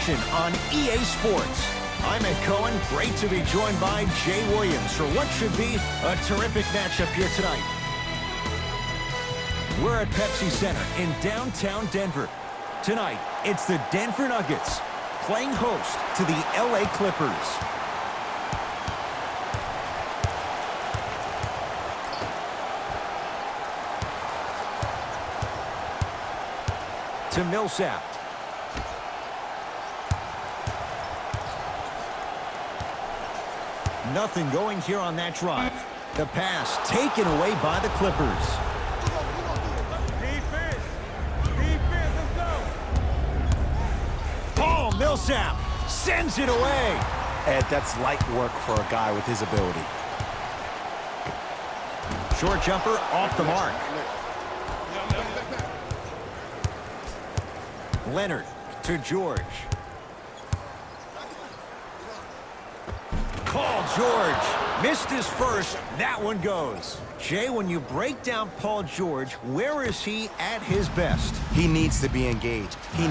action on EA Sports. I'm Ed Cohen. Great to be joined by Jay Williams for what should be a terrific matchup here tonight. We're at Pepsi Center in downtown Denver. Tonight, it's the Denver Nuggets playing host to the LA Clippers. To Millsap. Nothing going here on that drive. The pass taken away by the Clippers. Defense, let's go. Paul Millsap sends it away. Ed, that's light work for a guy with his ability. Short jumper off the mark. Leonard to George. Paul George missed his first. That one goes. Jay, when you break down Paul George, where is he at his best? He needs to be engaged. He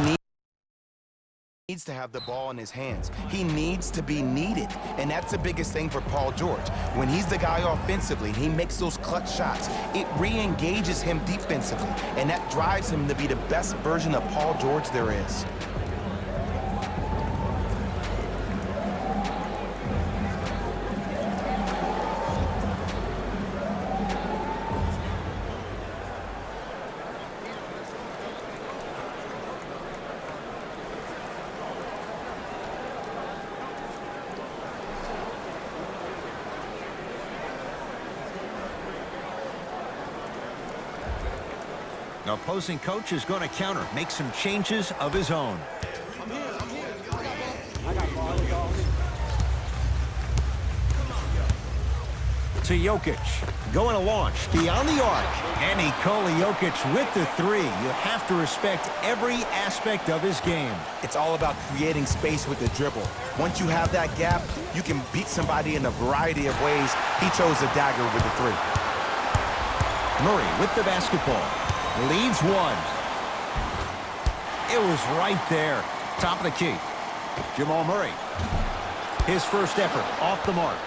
needs to have the ball in his hands. He needs to be needed. And that's the biggest thing for Paul George. When he's the guy offensively and he makes those clutch shots, it re-engages him defensively. And that drives him to be the best version of Paul George there is. The opposing coach is going to counter, make some changes of his own. To Jokic, going to launch beyond the arc. And Nikola Jokic with the three. You have to respect every aspect of his game. It's all about creating space with the dribble. Once you have that gap, you can beat somebody in a variety of ways. He chose the dagger with the three. Murray with the basketball. Leads one. It was right there. Top of the key. Jamal Murray. His first effort off the mark.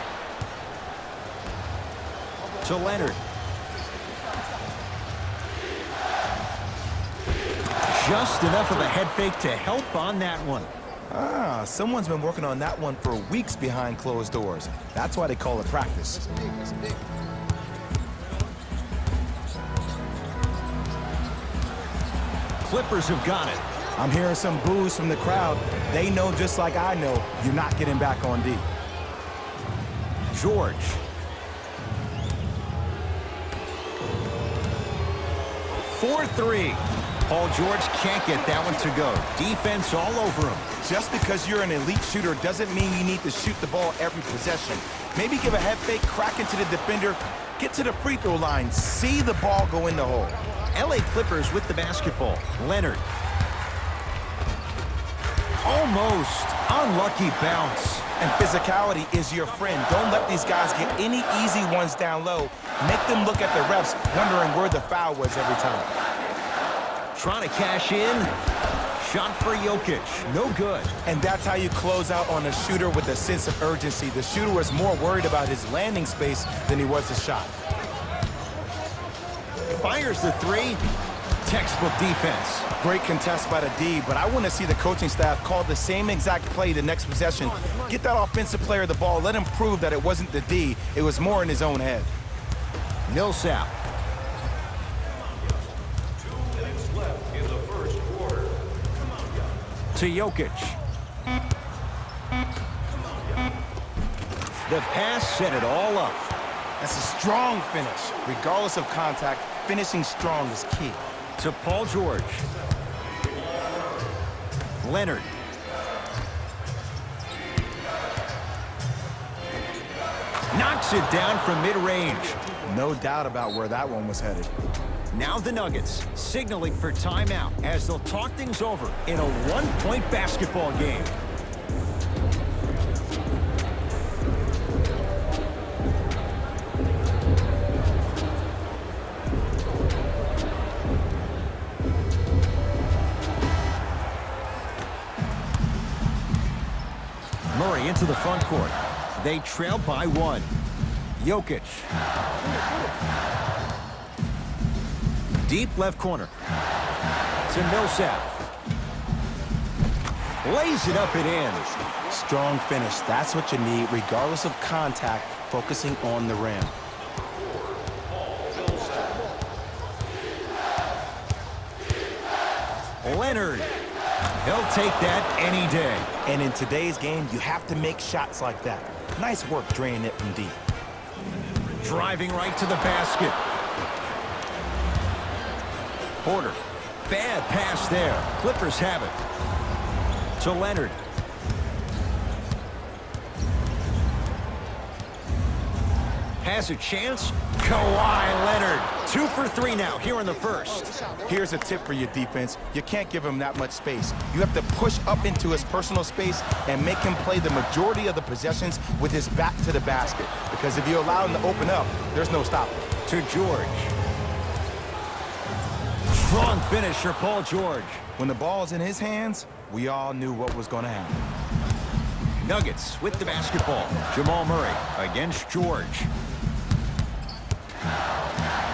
To Leonard. Just enough of a head fake to help on that one. Someone's been working on that one for weeks behind closed doors. That's why they call it practice. Clippers have got it. I'm hearing some boos from the crowd. They know just like I know you're not getting back on D. George. For three. Paul George can't get that one to go. Defense all over him. Just because you're an elite shooter doesn't mean you need to shoot the ball every possession. Maybe give a head fake, crack into the defender, get to the free throw line, see the ball go in the hole. LA Clippers with the basketball. Leonard. Almost. Unlucky bounce. And physicality is your friend. Don't let these guys get any easy ones down low. Make them look at the refs, wondering where the foul was every time. Trying to cash in. Shot for Jokic. No good. And that's how you close out on a shooter with a sense of urgency. The shooter was more worried about his landing space than he was his shot. Fires the three. Textbook defense. Great contest by the D, but I want to see the coaching staff call the same exact play the next possession. Get that offensive player the ball. Let him prove that it wasn't the D. It was more in his own head. Millsap. 2 minutes left in the first quarter. To Jokic. The pass set it all up. That's a strong finish. Regardless of contact, finishing strong is key. To Paul George. Leonard. Knocks it down from mid-range. No doubt about where that one was headed. Now the Nuggets signaling for timeout as they'll talk things over in a one-point basketball game. Murray into the front court. They trail by 1. Jokic. Deep left corner. To Millsap. Lays it up and in. Strong finish. That's what you need, regardless of contact, focusing on the rim. Leonard. He'll take that any day. And in today's game, you have to make shots like that. Nice work draining it from deep. Driving right to the basket. Porter. Bad pass there. Clippers have it. To Leonard. Has a chance. Kawhi Leonard. 2 for 3 now here in the first. Here's a tip for your defense. You can't give him that much space. You have to push up into his personal space and make him play the majority of the possessions with his back to the basket. Because if you allow him to open up, there's no stopping. To George. Strong finish for Paul George. When the ball's in his hands, we all knew what was going to happen. Nuggets with the basketball. Jamal Murray against George.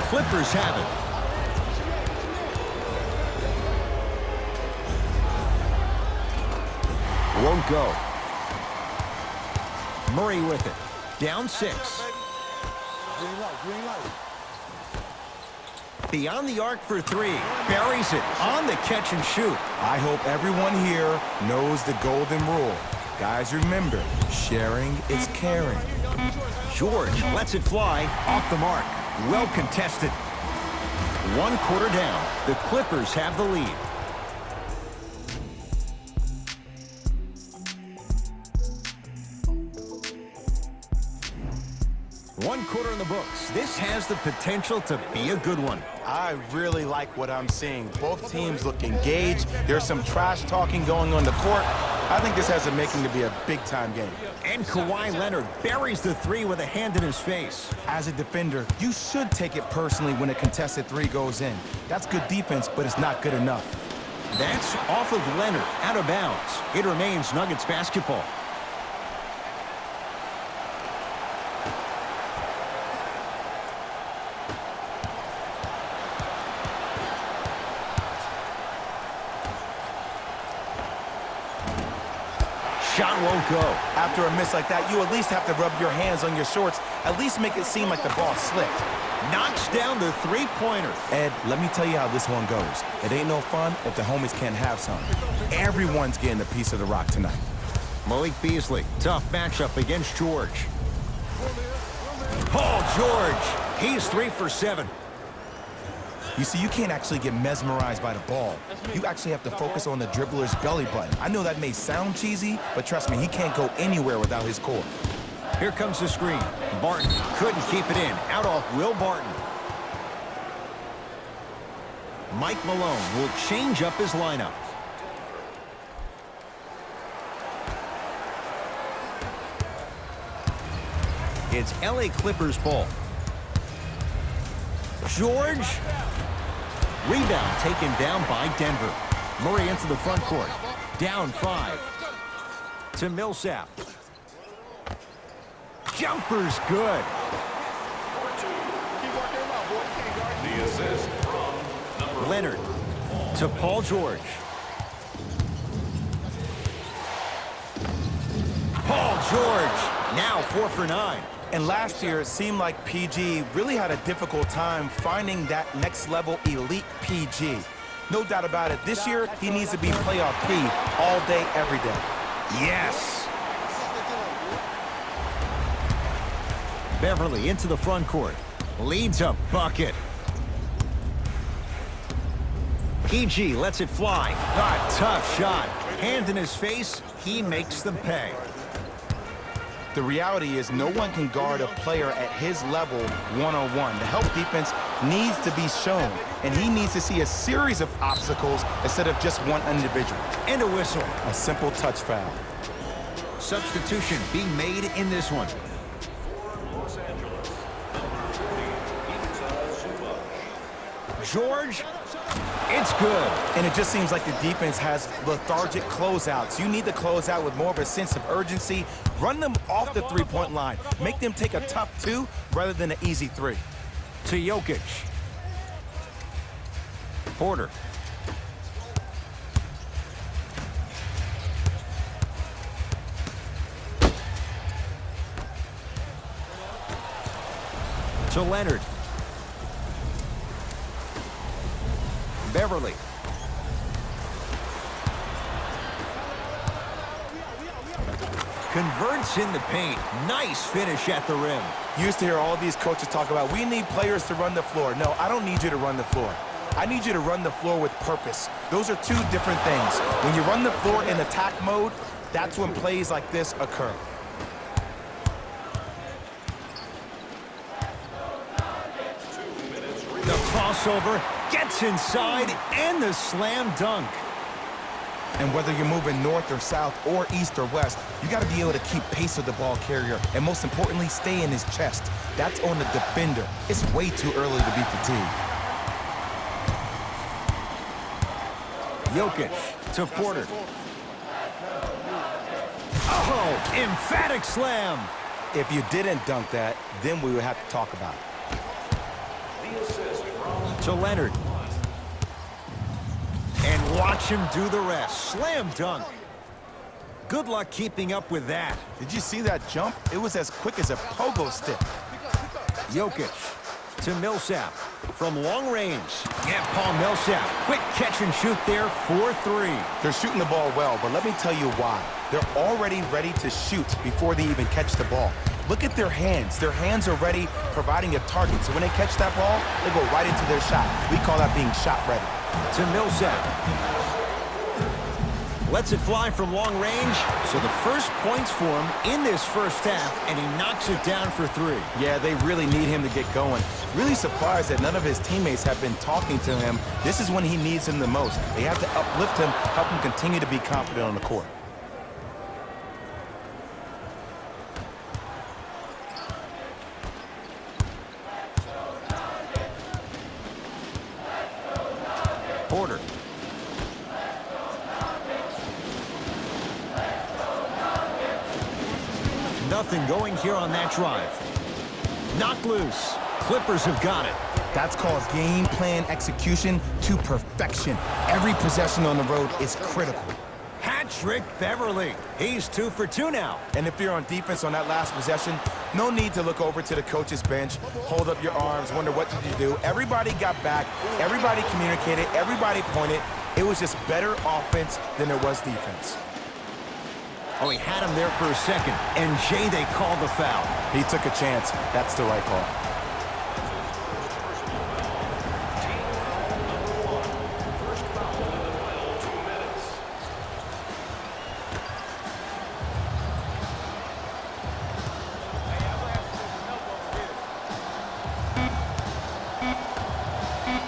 Clippers have it. Won't go. Murray with it. Down 6. Beyond the arc for 3. Buries it on the catch and shoot. I hope everyone here knows the golden rule. Guys, remember, sharing is caring. George lets it fly off the mark. Well contested. 1 quarter down. The Clippers have the lead. One quarter in the books. This has the potential to be a good one. I really like what I'm seeing. Both teams look engaged. There's some trash talking going on the court. I think this has the making to be a big-time game. And Kawhi Leonard buries the 3 with a hand in his face. As a defender, you should take it personally when a contested 3 goes in. That's good defense, but it's not good enough. That's off of Leonard, out of bounds. It remains Nuggets basketball. Shot won't go. After a miss like that, you at least have to rub your hands on your shorts. At least make it seem like the ball slipped. Knocks down the 3-pointer. Ed, let me tell you how this one goes. It ain't no fun if the homies can't have some. Everyone's getting a piece of the rock tonight. Malik Beasley, tough matchup against George. Paul George, he's 3 for 7. You see, you can't actually get mesmerized by the ball. You actually have to focus on the dribbler's belly button. I know that may sound cheesy, but trust me, he can't go anywhere without his core. Here comes the screen. Barton couldn't keep it in. Out off Will Barton. Mike Malone will change up his lineup. It's LA Clippers ball. George. Rebound taken down by Denver. Murray into the front court. Down 5. To Millsap. Jumper's good. The assist from number Leonard to Paul George. Paul George now 4 for 9. And last year, it seemed like PG really had a difficult time finding that next-level elite PG. No doubt about it, this year, he needs to be playoff P all day, every day. Yes. Beverly into the front court. Leads a bucket. PG lets it fly. A tough shot. Hand in his face. He makes them pay. The reality is no one can guard a player at his level one-on-one. The help defense needs to be shown, and he needs to see a series of obstacles instead of just one individual. And a whistle. A simple touch foul. Substitution being made in this one. George It's good. And it just seems like the defense has lethargic closeouts. You need to close out with more of a sense of urgency. Run them off the three-point line. Make them take a tough two rather than an easy three. To Jokic. Porter. To Leonard. Beverly. Converts in the paint. Nice finish at the rim. You used to hear all these coaches talk about, we need players to run the floor. No, I don't need you to run the floor. I need you to run the floor with purpose. Those are two different things. When you run the floor in attack mode, that's when plays like this occur. The crossover gets inside and the slam dunk. And whether you're moving north or south or east or west, you got to be able to keep pace with the ball carrier and most importantly, stay in his chest. That's on the defender. It's way too early to be fatigued. Jokic to Porter. Oh, emphatic slam. If you didn't dunk that, then we would have to talk about it. To Leonard. And watch him do the rest. Slam dunk. Good luck keeping up with that. Did you see that jump? It was as quick as a pogo stick. Jokic to Millsap from long range. Yeah, Paul Millsap. Quick catch and shoot there for three. They're shooting the ball well, but let me tell you why. They're already ready to shoot before they even catch the ball. Look at their hands. Their hands are ready, providing a target. So when they catch that ball, they go right into their shot. We call that being shot ready. To Millsap. Lets it fly from long range. So the first points for him in this first half, and he knocks it down for three. Yeah, they really need him to get going. Really surprised that none of his teammates have been talking to him. This is when he needs him the most. They have to uplift him, help him continue to be confident on the court. Porter. Nothing going here on that drive. Knocked loose. Clippers have got it. That's called game plan execution to perfection. Every possession on the road is critical. Hat-trick Beverly. He's 2 for 2 now. And if you're on defense on that last possession, no need to look over to the coach's bench, hold up your arms, wonder what did you do. Everybody got back, everybody communicated, everybody pointed. It was just better offense than there was defense. Oh, he had him there for a second. And Jay, they called the foul. He took a chance. That's the right call.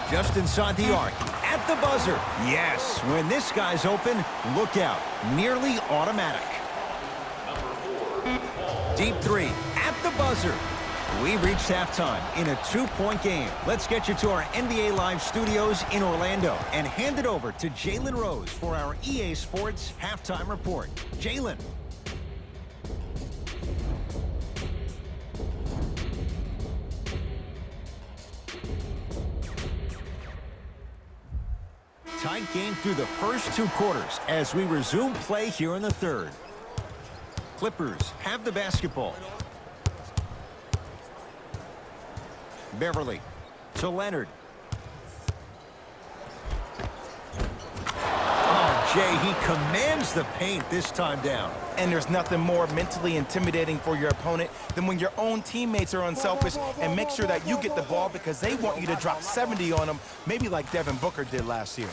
Just inside the arc. At the buzzer. Yes, when this guy's open, look out. Nearly automatic. Deep three. At the buzzer. We reached halftime in a 2-point game. Let's get you to our NBA Live studios in Orlando and hand it over to Jalen Rose for our EA Sports halftime report. Jalen. Tight game through the first 2 quarters as we resume play here in the third. Clippers have the basketball. Beverly to Leonard. Oh, Jay, he commands the paint this time down. And there's nothing more mentally intimidating for your opponent than when your own teammates are unselfish and make sure that you get the ball because they want you to drop 70 on them, maybe like Devin Booker did last year.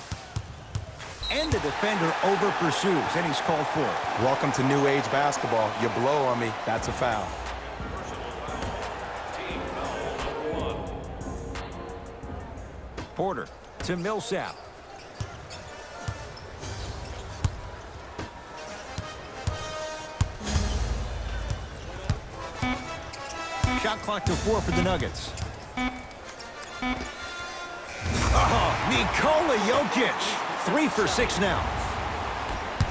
And the defender over pursues, and he's called for it. Welcome to new age basketball. You blow on me, that's a foul. Porter to Millsap. Shot clock to 4 for the Nuggets. Oh, Nikola Jokic, 3 for 6 now.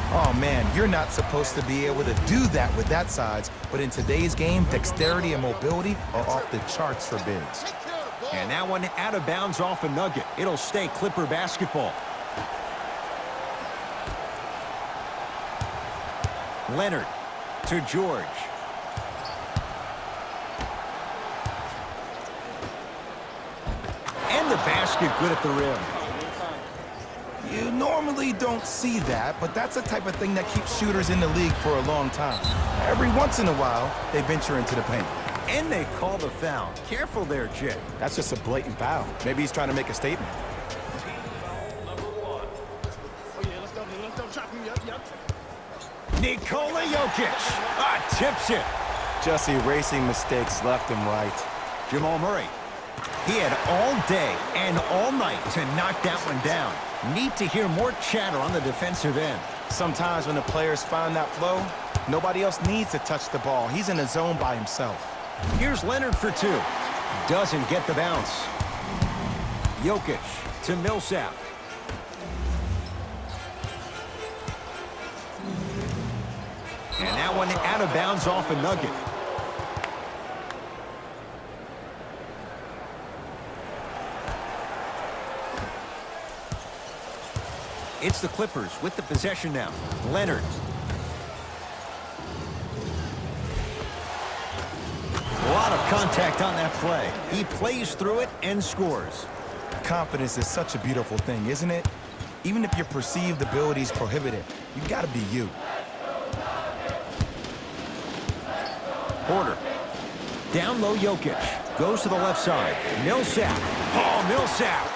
Oh, man, you're not supposed to be able to do that with that size, but in today's game, dexterity and mobility are off the charts for bigs. And that one out of bounds off a nugget. It'll stay Clipper basketball. Leonard to George. And the basket good at the rim. You normally don't see that, but that's the type of thing that keeps shooters in the league for a long time. Every once in a while, they venture into the paint. And they call the foul. Careful there, Jay. That's just a blatant foul. Maybe he's trying to make a statement. Nikola Jokic tips it. Just erasing mistakes left and right. Jamal Murray. He had all day and all night to knock that one down. Need to hear more chatter on the defensive end. Sometimes when the players find that flow, nobody else needs to touch the ball. He's in a zone by himself. Here's Leonard for 2. Doesn't get the bounce. Jokic to Millsap. And that one out of bounds off a nugget. It's the Clippers with the possession now. Leonard. A lot of contact on that play. He plays through it and scores. Confidence is such a beautiful thing, isn't it? Even if your perceived abilities prohibit it, you gotta be you. Porter. Down low Jokic. Goes to the left side. Millsap. Oh, Millsap.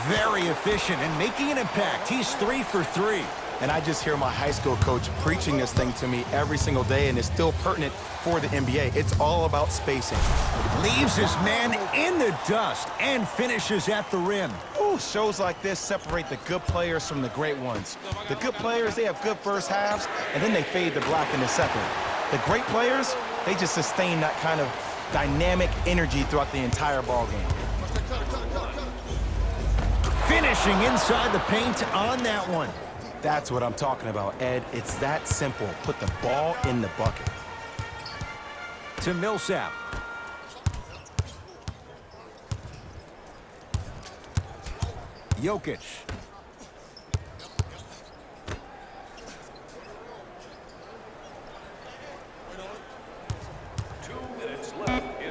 Very efficient and making an impact. He's 3 for 3. And I just hear my high school coach preaching this thing to me every single day, and it's still pertinent for the NBA. It's all about spacing. Leaves his man in the dust and finishes at the rim. Ooh, shows like this separate the good players from the great ones. The good players, they have good first halves, and then they fade to black in the second. The great players, they just sustain that kind of dynamic energy throughout the entire ball game. Finishing inside the paint on that one. That's what I'm talking about, Ed. It's that simple. Put the ball in the bucket. To Millsap. Jokic.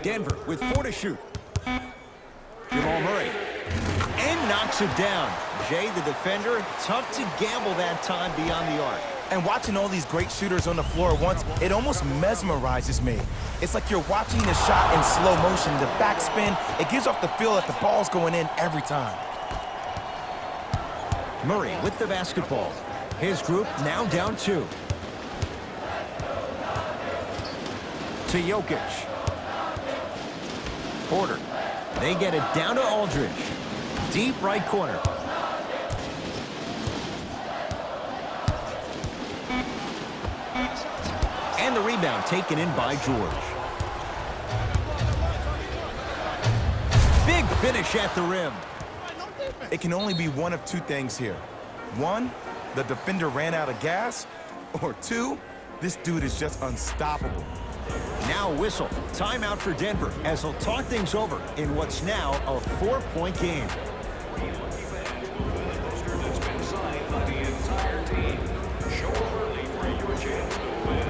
Denver with 4 to shoot. Jamal Murray. And knocks it down. Jay, the defender, tough to gamble that time beyond the arc. And watching all these great shooters on the floor at once, it almost mesmerizes me. It's like you're watching the shot in slow motion. The backspin, it gives off the feel that the ball's going in every time. Murray with the basketball. His group now down 2. To Jokic. Porter. They get it down to Aldridge. Deep right corner. And the rebound taken in by George. Big finish at the rim. It can only be one of 2 things here. 1, the defender ran out of gas, or 2, this dude is just unstoppable. Now whistle. Timeout for Denver as they'll talk things over in what's now a 4-point game. That's been signed by the entire team. Show up early for your chance to win.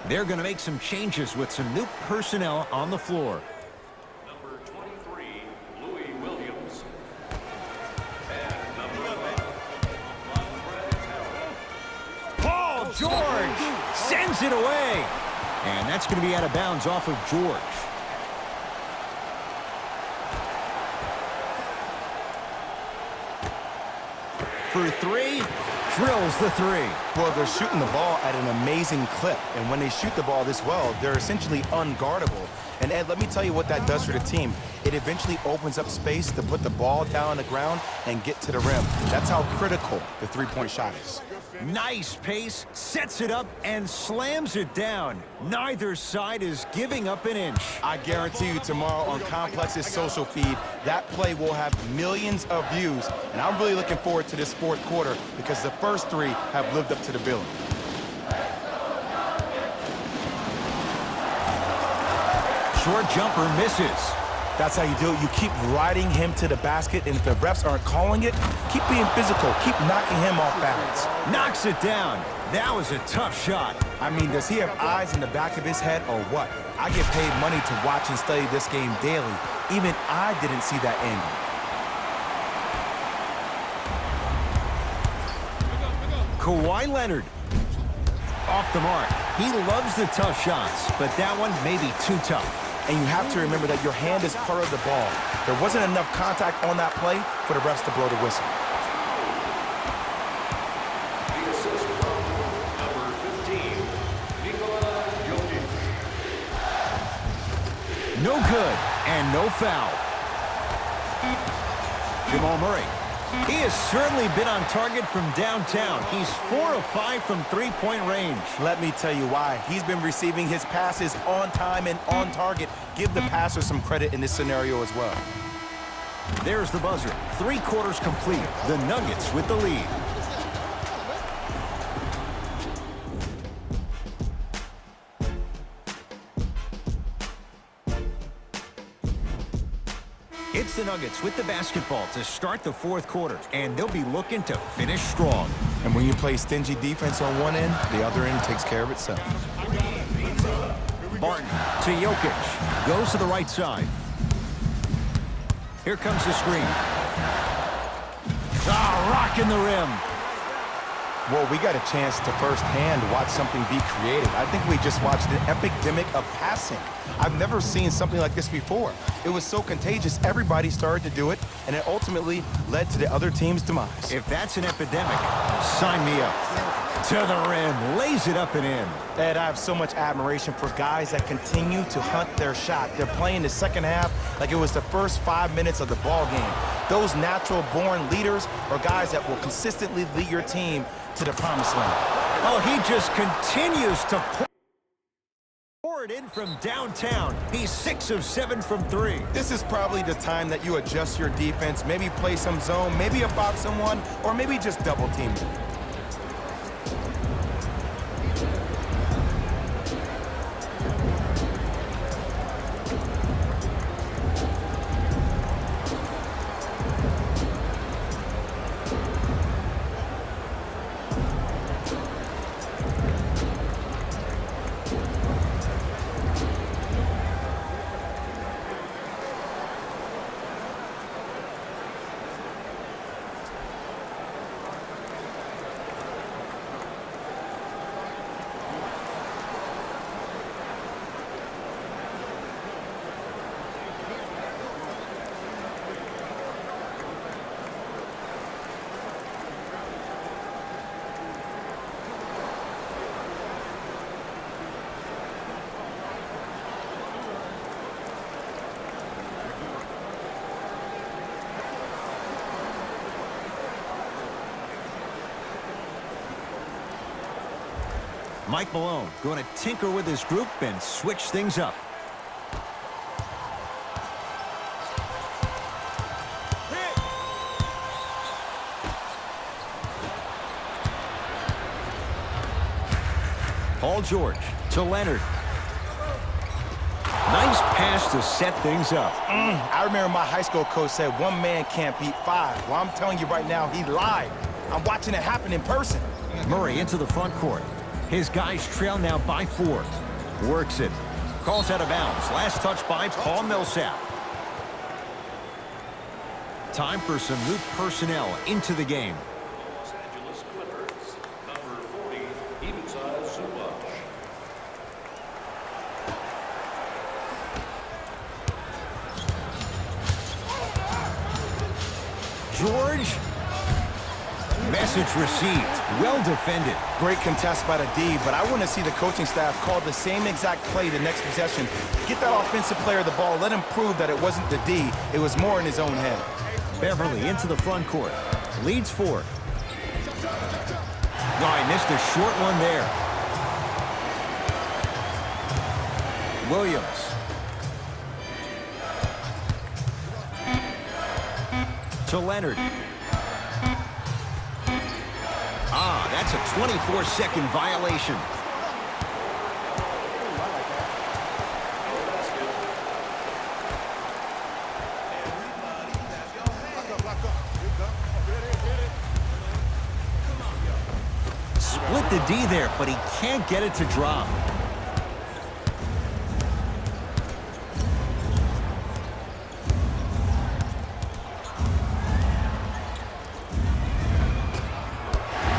They're going to make some changes with some new personnel on the floor. George sends it away. And that's going to be out of bounds off of George. For three, drills the three. Well, they're shooting the ball at an amazing clip. And when they shoot the ball this well, they're essentially unguardable. And Ed, let me tell you what that does for the team. It eventually opens up space to put the ball down on the ground and get to the rim. That's how critical the three-point shot is. Nice pace, sets it up, and slams it down. Neither side is giving up an inch. I guarantee you tomorrow on Complex's social feed, that play will have millions of views. And I'm really looking forward to this fourth quarter because the first three have lived up to the billing. Short jumper misses. That's how you do it. You keep riding him to the basket, and if the refs aren't calling it, keep being physical. Keep knocking him off balance. Knocks it down. That was a tough shot. I mean, does he have eyes in the back of his head or what? I get paid money to watch and study this game daily. Even I didn't see that angle. Kawhi Leonard. Off the mark. He loves the tough shots, but that one may be too tough. And you have to remember that your hand is part of the ball. There wasn't enough contact on that play for the refs to blow the whistle. The assist from number 15, MindofKi88. No good and no foul. Jamal Murray. He has certainly been on target from downtown. He's 4 of 5 from three-point range. Let me tell you why. He's been receiving his passes on time and on target. Give the passer some credit in this scenario as well. There's the buzzer. 3 quarters complete. The Nuggets with the lead. It's the Nuggets with the basketball to start the fourth quarter, and they'll be looking to finish strong. And when you play stingy defense on one end, the other end takes care of itself. Barton to Jokic. Goes to the right side. Here comes the screen. Rocking the rim. Well, we got a chance to firsthand watch something be created. I think we just watched an epidemic of passing. I've never seen something like this before. It was so contagious, everybody started to do it, and it ultimately led to the other team's demise. If that's an epidemic, sign me up. To the rim, lays it up and in. Ed, I have so much admiration for guys that continue to hunt their shot. They're playing the second half like it was the first 5 minutes of the ball game. Those natural-born leaders are guys that will consistently lead your team to the promised land. Oh, he just continues to pour it in from downtown. He's 6 of 7 from 3. This is probably the time that you adjust your defense, maybe play some zone, maybe a box and one, or maybe just double team it. Mike Malone going to tinker with his group and switch things up. Paul George to Leonard. Nice pass to set things up. I remember my high school coach said one man can't beat 5. Well, I'm telling you right now, he lied. I'm watching it happen in person. Murray into the front court. His guys trail now by 4. Works it. Calls out of bounds. Last touch by Paul Millsap. Time for some new personnel into the game. Los Angeles Clippers, number 40, George. Message received. Well defended. Great contest by the D, but I want to see the coaching staff call the same exact play the next possession. Get that offensive player the ball. Let him prove that it wasn't the D. It was more in his own head. Beverly into the front court. Leads 4. Oh, he missed a short one there. Williams. To Leonard. Ah, that's a 24-second violation. Split the D there, but he can't get it to drop.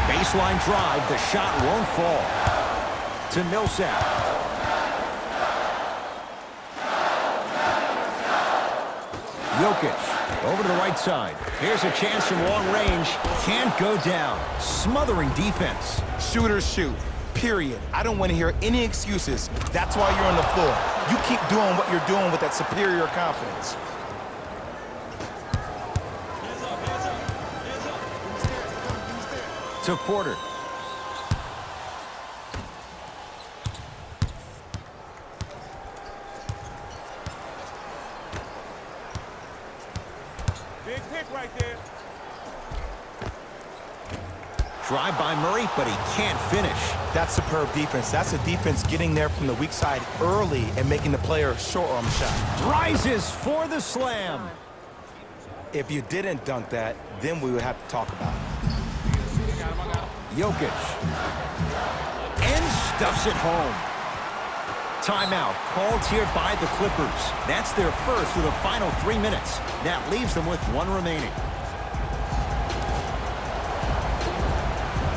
Baseline drive, the shot won't fall. To Millsap. Jokic over to the right side. Here's a chance from long range. Can't go down. Smothering defense. Shooters shoot, period. I don't want to hear any excuses. That's why you're on the floor. You keep doing what you're doing with that superior confidence. To Porter. Big pick right there. Drive by Murray, but he can't finish. That's superb defense. That's a defense getting there from the weak side early and making the player short arm shot. Rises for the slam. If you didn't dunk that, then we would have to talk about it. Jokic. And stuffs it home. Timeout called here by the Clippers. That's their first of the final 3 minutes. That leaves them with 1 remaining.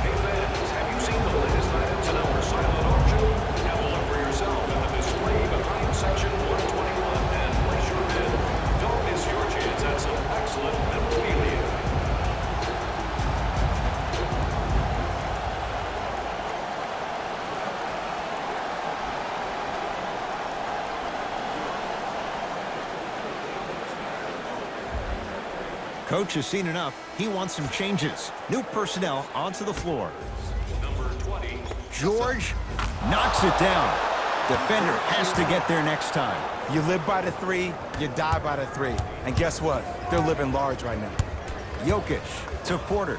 Hey fans, have you seen the latest items in our silent auction? Have a look for yourself at the display behind section 121 and place your bid. Don't miss your chance at some excellent memorabilia. Coach has seen enough. He wants some changes. New personnel onto the floor. Number 20. George knocks it down. Defender has to get there next time. You live by the 3, you die by the 3. And guess what? They're living large right now. Jokic to Porter.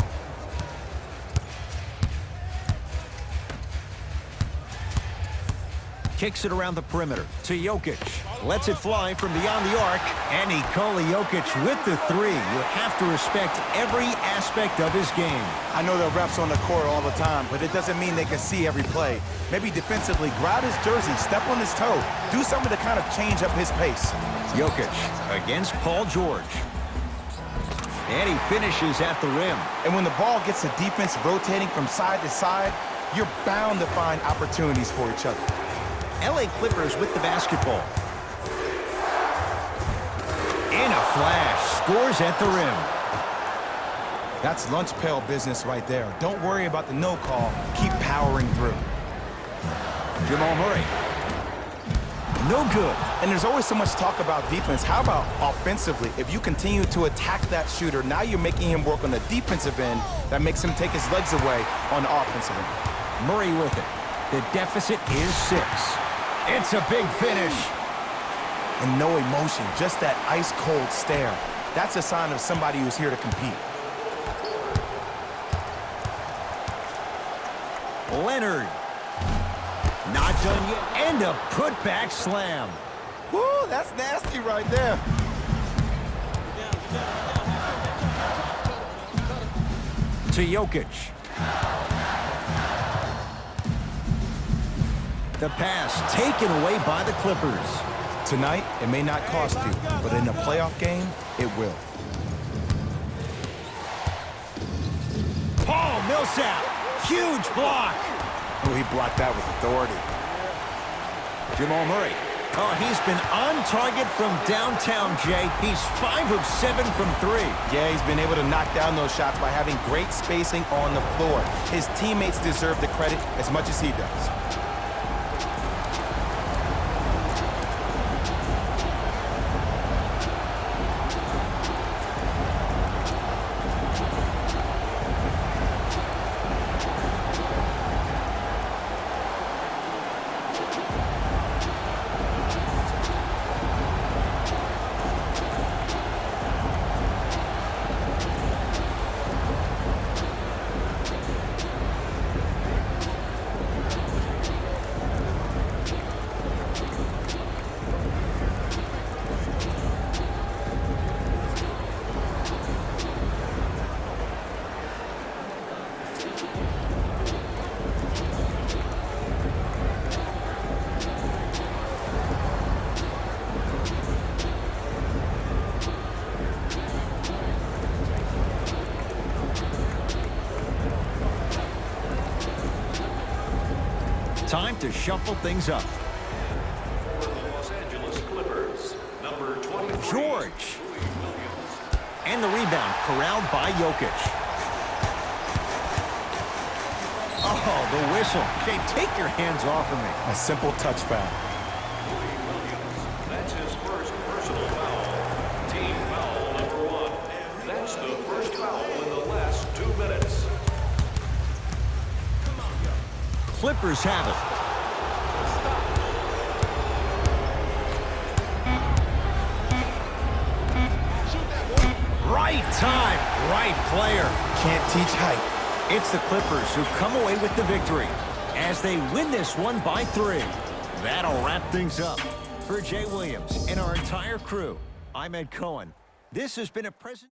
Kicks it around the perimeter to Jokic. Lets it fly from beyond the arc. And Nikola Jokic with the 3. You have to respect every aspect of his game. I know there are refs on the court all the time, but it doesn't mean they can see every play. Maybe defensively, grab his jersey, step on his toe, do something to kind of change up his pace. Jokic against Paul George. And he finishes at the rim. And when the ball gets the defense rotating from side to side, you're bound to find opportunities for each other. LA Clippers with the basketball. In a flash, scores at the rim. That's lunch pail business right there. Don't worry about the no call. Keep powering through. Jamal Murray. No good. And there's always so much talk about defense. How about offensively? If you continue to attack that shooter, now you're making him work on the defensive end. That makes him take his legs away on the offensive end. Murray with it. The deficit is 6. It's a big finish. And no emotion, just that ice-cold stare. That's a sign of somebody who's here to compete. Leonard. Not done yet. And a putback slam. Woo, that's nasty right there. To Jokic. The pass taken away by the Clippers. Tonight, it may not cost you, but in a playoff game, it will. Paul Millsap. Huge block. Oh, he blocked that with authority. Jamal Murray. Oh, he's been on target from downtown, Jay. He's 5 of 7 from 3. Yeah, he's been able to knock down those shots by having great spacing on the floor. His teammates deserve the credit as much as he does. Time to shuffle things up. For the Los Angeles Clippers, number 23. George. And the rebound corralled by Jokic. Oh, the whistle. Jay, take your hands off of me. A simple touch foul. That's his first personal foul. Team foul number 1. That's the first foul in the last 2 minutes. Clippers have it. Right time, right player. Can't teach height. It's the Clippers who come away with the victory as they win this one by 3. That'll wrap things up. For Jay Williams and our entire crew, I'm Ed Cohen. This has been a present.